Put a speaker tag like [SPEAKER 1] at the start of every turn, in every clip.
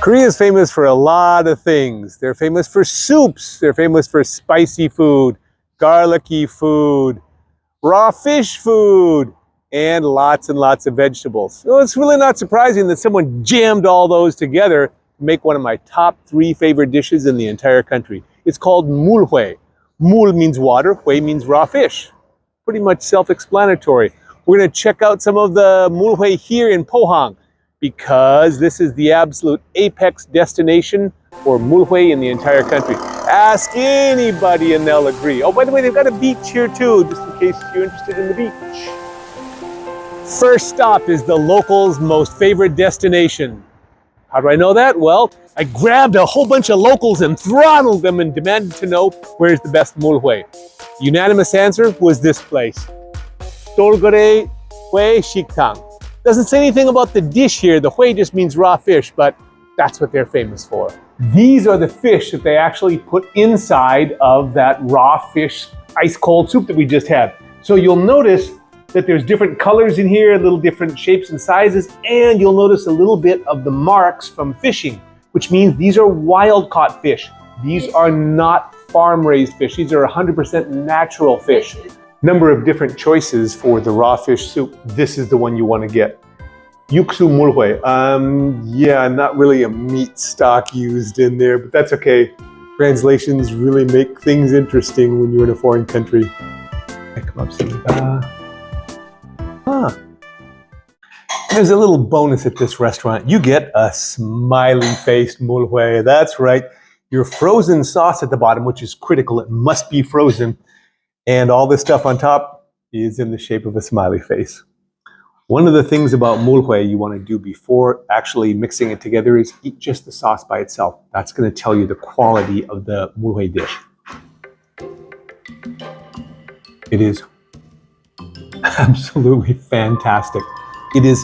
[SPEAKER 1] Korea is famous for a lot of things. They're famous for soups. They're famous for spicy food, garlicky food, raw fish food, and lots of vegetables. So it's really not surprising that someone jammed all those together to make one of my top 3 favorite dishes in the entire country. It's called mulhue. Mul means water, hue means raw fish. Pretty much self-explanatory. We're going to check out some of the mulhue here in Pohang, because this is the absolute apex destination for mulhue in the entire country. Ask anybody and they'll agree. Oh, by the way, they've got a beach here too, just in case you're interested in the beach. First stop is the locals' most favorite destination. How do I know that? Well, I grabbed a whole bunch of locals and throttled them and demanded to know where's the best mulhue. The unanimous answer was this place. Dolgore Hue Shiktang. Doesn't say anything about the dish here. The hue just means raw fish, but that's what they're famous for. These are the fish that they actually put inside of that raw fish ice cold soup that we just had. So you'll notice that there's different colors in here, little different shapes and sizes, and you'll notice a little bit of the marks from fishing, which means these are wild caught fish. These are not farm raised fish. These are 100% natural fish. Number of different choices for the raw fish soup. This is the one you want to get. Yuksu mulhue. Yeah, not really a meat stock used in there, but that's okay. Translations really make things interesting when you're in a foreign country. There's a little bonus at this restaurant. You get a smiley-faced mulhue. That's right. Your frozen sauce at the bottom, which is critical. It must be frozen. And all this stuff on top is in the shape of a smiley face. One of the things about mulhue you want to do before actually mixing it together is eat just the sauce by itself. That's going to tell you the quality of the mulhue dish. It is absolutely fantastic. It is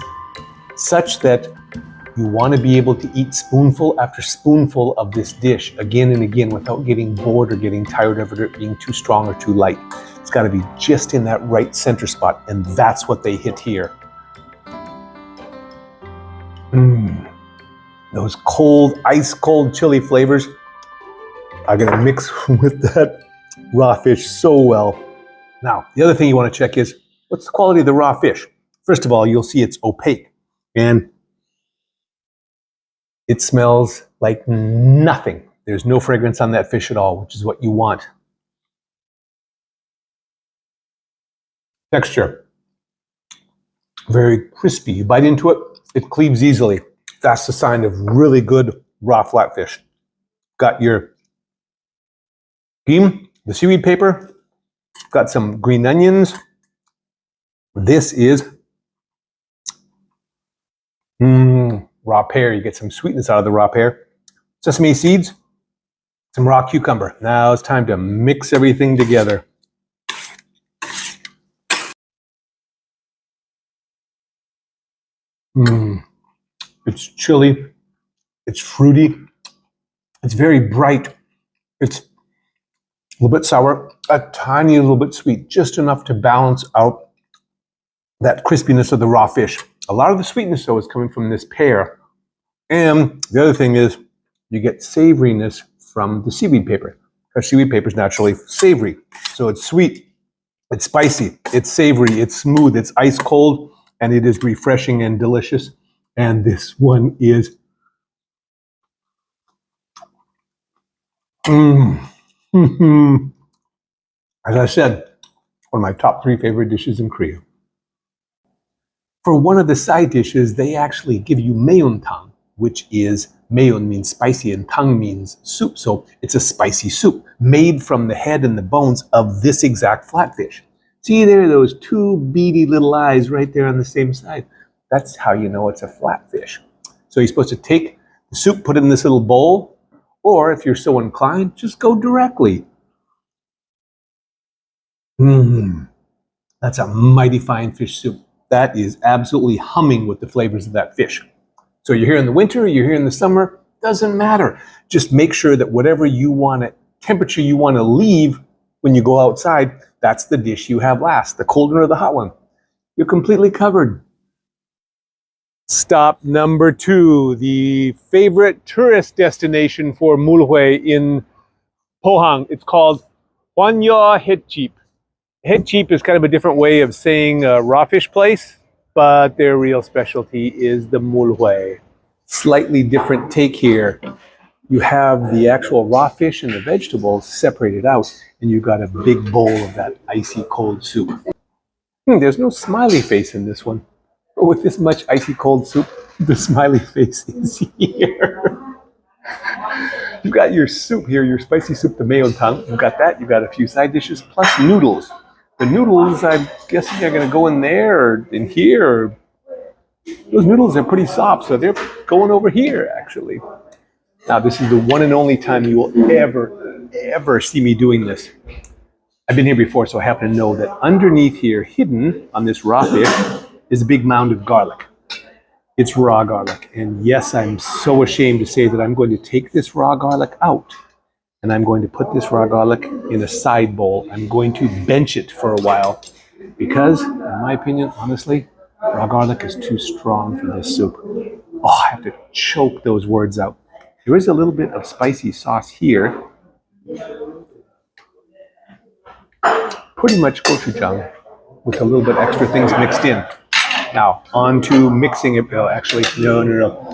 [SPEAKER 1] such that you want to be able to eat spoonful after spoonful of this dish again and again without getting bored or getting tired of it being too strong or too light. It's got to be just in that right center spot, and that's what they hit here. Those cold, ice cold chili flavors are going to mix with that raw fish so well. Now, the other thing you want to check is, what's the quality of the raw fish? First of all, you'll see it's opaque, and it smells like nothing. There's no fragrance on that fish at all, which is what you want. Texture, very crispy. You bite into it, it cleaves easily. That's the sign of really good raw flatfish. Got your gim, the seaweed paper, got some green onions. This is raw pear. You get some sweetness out of the raw pear. Sesame seeds, some raw cucumber. Now it's time to mix everything together. It's chili, it's fruity, it's very bright, it's a little bit sour, a tiny little bit sweet, just enough to balance out that crispiness of the raw fish. A lot of the sweetness, though, is coming from this pear. And the other thing is you get savoriness from the seaweed paper, because seaweed paper is naturally savory. So it's sweet, it's spicy, it's savory, it's smooth, it's ice cold, and it is refreshing and delicious. And this one is as I said, one of my top 3 favorite dishes in Korea. For one of the side dishes, they actually give you meontang, which is, meon means spicy and tang means soup. So it's a spicy soup made from the head and the bones of this exact flatfish. See there, those 2 beady little eyes right there on the same side. That's how you know it's a flatfish. So you're supposed to take the soup, put it in this little bowl, or if you're so inclined, just go directly. That's a mighty fine fish soup. That is absolutely humming with the flavors of that fish. So you're here in the winter, you're here in the summer, doesn't matter. Just make sure that whatever you want to, temperature you want to leave when you go outside, that's the dish you have last, the cold one or the hot one. You're completely covered. Stop number 2, the favorite tourist destination for Mulhoe in Pohang. It's called Wanyo Head Cheap. Head Cheap is kind of a different way of saying raw fish place, but their real specialty is the Mulhoe. Slightly different take here. You have the actual raw fish and the vegetables separated out, and you've got a big bowl of that icy cold soup. There's no smiley face in this one. But with this much icy cold soup, the smiley face is here. You've got your soup here, your spicy soup, the mayo tongue. You've got that. You've got a few side dishes plus noodles. The noodles, I'm guessing, are going to go in there or in here. Or those noodles are pretty soft, so they're going over here, actually. Now, this is the one and only time you will ever see me doing this. I've been here before, so I happen to know that underneath here, hidden on this raw fish, is a big mound of garlic. It's raw garlic. And yes, I'm so ashamed to say that I'm going to take this raw garlic out and I'm going to put this raw garlic in a side bowl. I'm going to bench it for a while because, in my opinion, honestly, raw garlic is too strong for this soup. Oh, I have to choke those words out. There is a little bit of spicy sauce here. Pretty much gochujang with a little bit extra things mixed in. Now, on to mixing it. Oh, actually, no.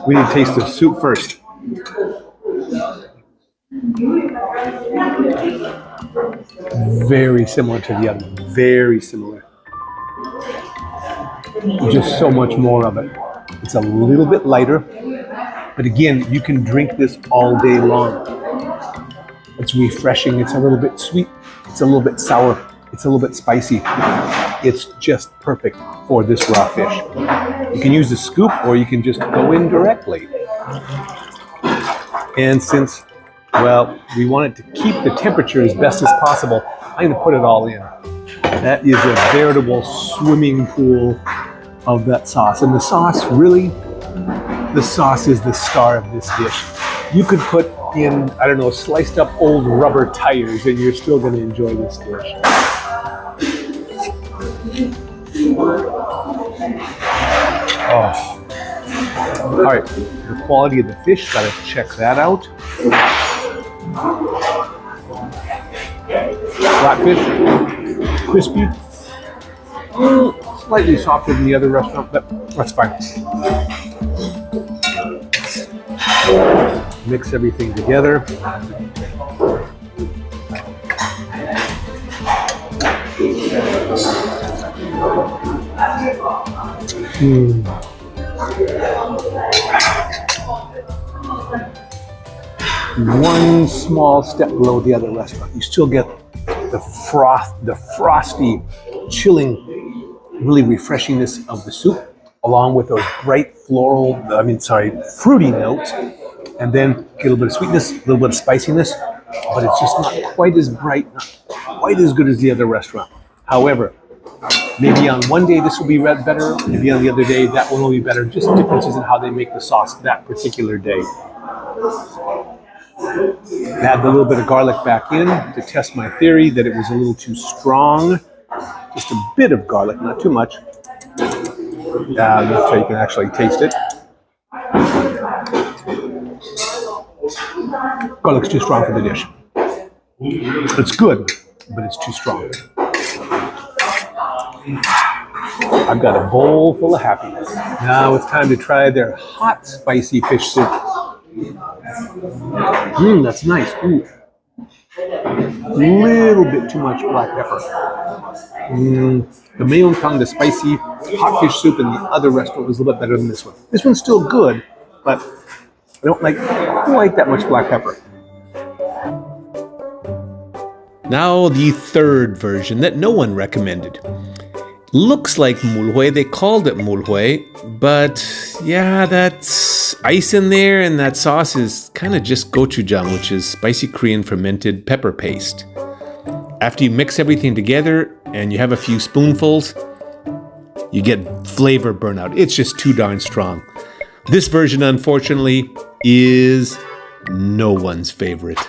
[SPEAKER 1] We need to taste the soup first. Very similar to the other one. Very similar. Just so much more of it. It's a little bit lighter. But again, you can drink this all day long. It's refreshing. It's a little bit sweet. It's a little bit sour. It's a little bit spicy. It's just perfect for this raw fish. You can use the scoop or you can just go in directly. And since, well, we want it to keep the temperature as best as possible, I'm going to put it all in. That is a veritable swimming pool of that sauce. And the sauce, really, the sauce is the star of this dish. You could put in, I don't know, sliced up old rubber tires and you're still going to enjoy this dish. Oh. All right, the quality of the fish, gotta check that out. Flatfish, crispy, slightly softer than the other restaurant, but that's fine. Mix everything together. One small step below the other restaurant. You still get the froth, the frosty, chilling, really refreshingness of the soup, along with those bright fruity notes, and then get a little bit of sweetness, a little bit of spiciness, but it's just not quite as bright, not quite as good as the other restaurant. However, maybe on one day this will be better, maybe on the other day that one will be better. Just differences in how they make the sauce that particular day. Add a little bit of garlic back in to test my theory that it was a little too strong. Just a bit of garlic, not too much. Enough so you can actually taste it. Garlic's too strong for the dish. It's good, but it's too strong. I've got a bowl full of happiness. Now it's time to try their hot spicy fish soup. That's nice. Ooh. Little bit too much black pepper. The mayo tongue, the spicy hot fish soup in the other restaurant was a little bit better than this one. This one's still good, but I don't like quite that much black pepper.
[SPEAKER 2] Now the third version that no one recommended. Looks like mulhue, they called it mulhue, but yeah, that's ice in there and that sauce is kind of just gochujang, which is spicy Korean fermented pepper paste. After you mix everything together and you have a few spoonfuls, you get flavor burnout. It's just too darn strong. This version, unfortunately, is no one's favorite.